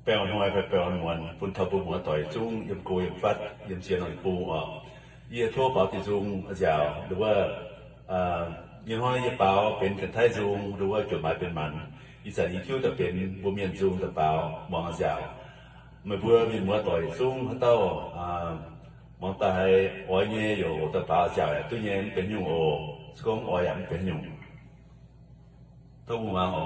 bèo nói về bèo nguồn phun thập bùa tỏi chung yếm cô yếm phát yếm chia nồi bù ở yếm thua bảo thì dùng dẻoหรือว่ายี่ห้อยี่เปาเป็นกันไทยจุงหรือว่าจดหมายเป็นมันอีสานอีคิวแต่เป็นบุเมียนจุงแต่เปามองเจ้าไม่บัวมีมัวต่อยจุงเขาเต้ามองตายอ้อยเงี้ยอยู่แต่เปาเจ้าตัวเงี้ยเป็นยุงโอสกงอ้อยยังเป็นยุงต้องวางโอ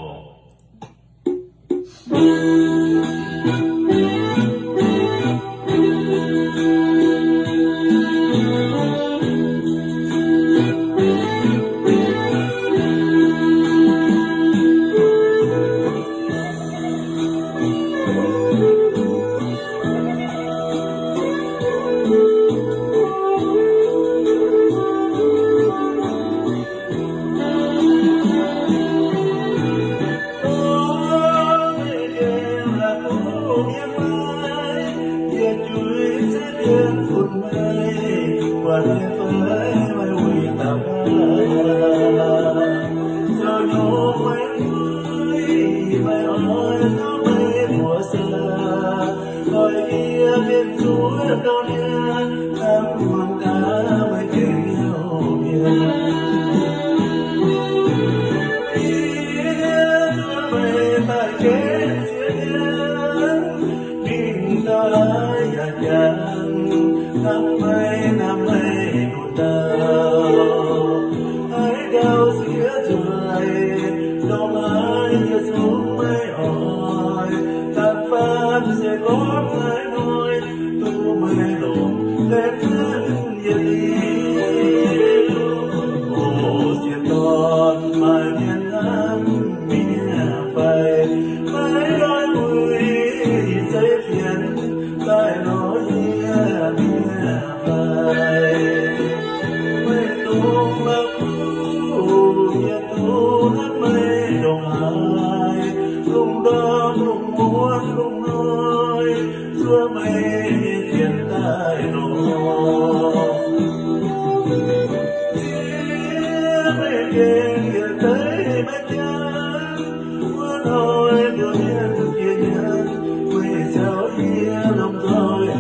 Hãy subscribe cho kênh Ghiền Mì Gõ để không bỏ lỡ